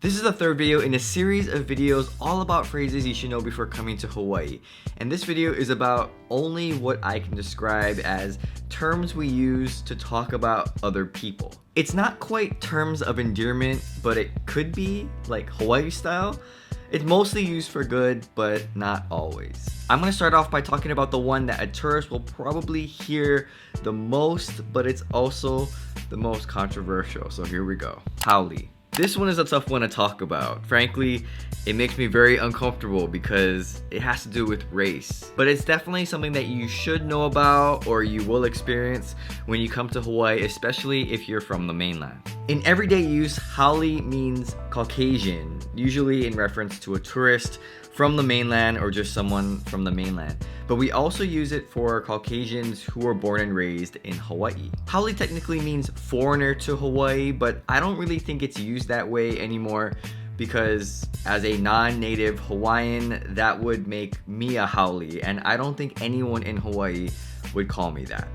This is the third video in a series of videos all about phrases you should know before coming to Hawaii. And this video is about only what I can describe as terms we use to talk about other people. It's not quite terms of endearment, but it could be, like Hawaii style. It's mostly used for good, but not always. I'm gonna start off by talking about the one that a tourist will probably hear the most, but it's also the most controversial. So here we go. Haole. This one is a tough one to talk about. Frankly, it makes me very uncomfortable because it has to do with race. But it's definitely something that you should know about or you will experience when you come to Hawaii, especially if you're from the mainland. In everyday use, Haole means Caucasian, usually in reference to a tourist from the mainland or just someone from the mainland. But we also use it for Caucasians who were born and raised in Hawaii. Haole technically means foreigner to Hawaii, but I don't really think it's used that way anymore because as a non-native Hawaiian, that would make me a Haole, and I don't think anyone in Hawaii would call me that.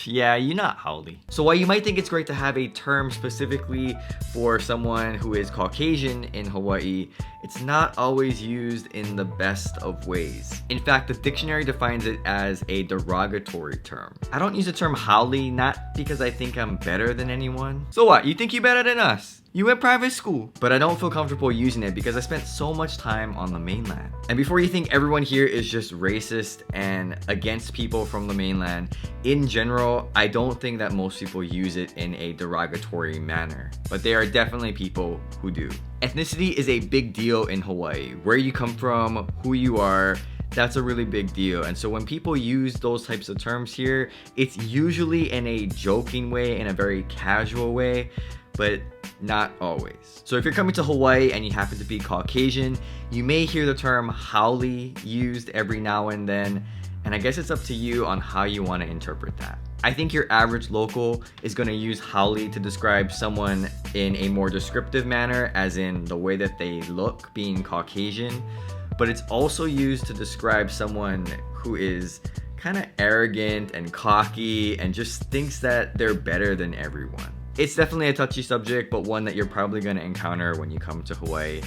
Yeah, you're not Haole. So while you might think it's great to have a term specifically for someone who is Caucasian in Hawaii, it's not always used in the best of ways. In fact, the dictionary defines it as a derogatory term. I don't use the term Haole not because I think I'm better than anyone. So what, you think you're better than us? You went private school. But I don't feel comfortable using it because I spent so much time on the mainland. And before you think everyone here is just racist and against people from the mainland, in general, I don't think that most people use it in a derogatory manner. But there are definitely people who do. Ethnicity is a big deal in Hawaii. Where you come from, who you are, that's a really big deal. And so when people use those types of terms here, it's usually in a joking way, in a very casual way, but not always. So if you're coming to Hawaii and you happen to be Caucasian, you may hear the term Haole used every now and then, and I guess it's up to you on how you want to interpret that. I think your average local is going to use Haole to describe someone in a more descriptive manner, as in the way that they look, being Caucasian, but it's also used to describe someone who is kind of arrogant and cocky and just thinks that they're better than everyone. It's definitely a touchy subject, but one that you're probably going to encounter when you come to Hawaii.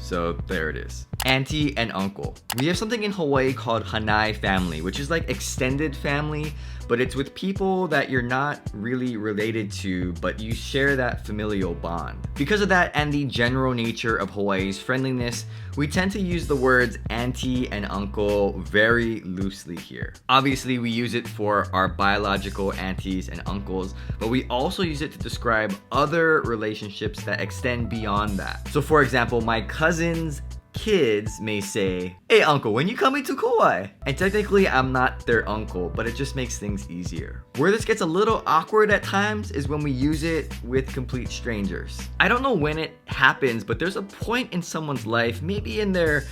So there it is. Auntie and uncle. We have something in Hawaii called Hanai family, which is like extended family, but it's with people that you're not really related to, but you share that familial bond. Because of that and the general nature of Hawaii's friendliness, we tend to use the words auntie and uncle very loosely here. Obviously, we use it for our biological aunties and uncles, but we also use it to describe other relationships that extend beyond that. So for example, my cousins' kids may say, "Hey uncle, when you coming to Kauai?" And technically I'm not their uncle, but it just makes things easier. Where this gets a little awkward at times is when we use it with complete strangers. I don't know when it happens, but there's a point in someone's life, maybe in their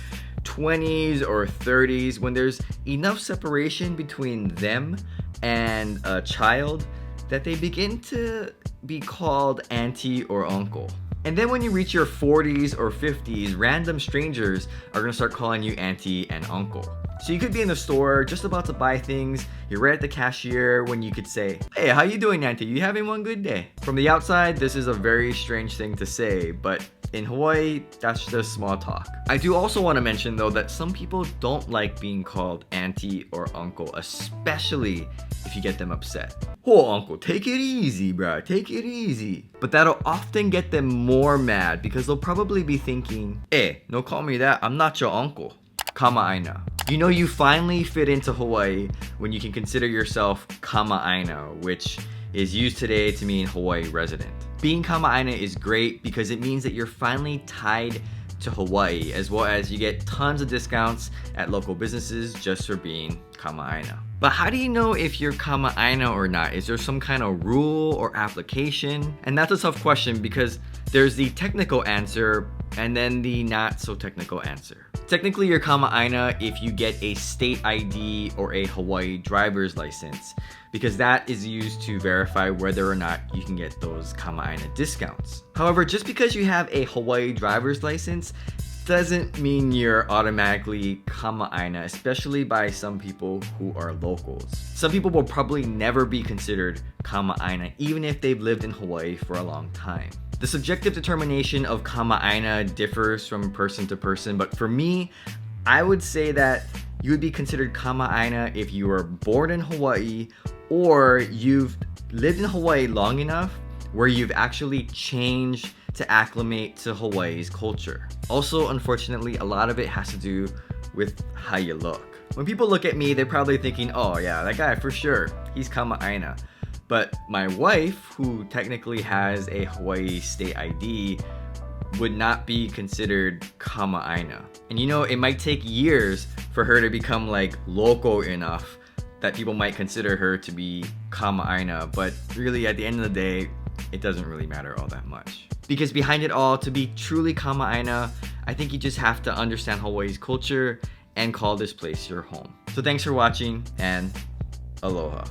20s or 30s, when there's enough separation between them and a child that they begin to be called auntie or uncle. And then when you reach your 40s or 50s, random strangers are gonna start calling you auntie and uncle. So you could be in the store, just about to buy things, you're right at the cashier when you could say, "Hey, how you doing, auntie? You having one good day?" From the outside, this is a very strange thing to say, but in Hawaii, that's just small talk. I do also want to mention though that some people don't like being called auntie or uncle, especially if you get them upset. "Oh, uncle, take it easy, bruh, take it easy." But that'll often get them more mad because they'll probably be thinking, "Hey, no call me that, I'm not your uncle." Kama'aina. You know you finally fit into Hawaii when you can consider yourself kama'aina, which is used today to mean Hawaii resident. Being kama'aina is great because it means that you're finally tied to Hawaii, as well as you get tons of discounts at local businesses just for being kama'aina. But how do you know if you're kama'aina or not? Is there some kind of rule or application? And that's a tough question because there's the technical answer and then the not so technical answer. Technically, you're kama'aina if you get a state ID or a Hawaii driver's license, because that is used to verify whether or not you can get those kama'aina discounts. However, just because you have a Hawaii driver's license doesn't mean you're automatically kama'aina, especially by some people who are locals. Some people will probably never be considered kama'aina, even if they've lived in Hawaii for a long time. The subjective determination of kama'aina differs from person to person, but for me, I would say that you would be considered kama'aina if you were born in Hawaii or you've lived in Hawaii long enough where you've actually changed to acclimate to Hawaii's culture. Also, unfortunately, a lot of it has to do with how you look. When people look at me, they're probably thinking, oh yeah, that guy for sure, he's kama'aina. But my wife, who technically has a Hawaii state ID, would not be considered kama'aina. And you know, it might take years for her to become like local enough that people might consider her to be kama'aina, but really at the end of the day, it doesn't really matter all that much. Because behind it all, to be truly kama'aina, I think you just have to understand Hawaii's culture and call this place your home. So thanks for watching, and aloha.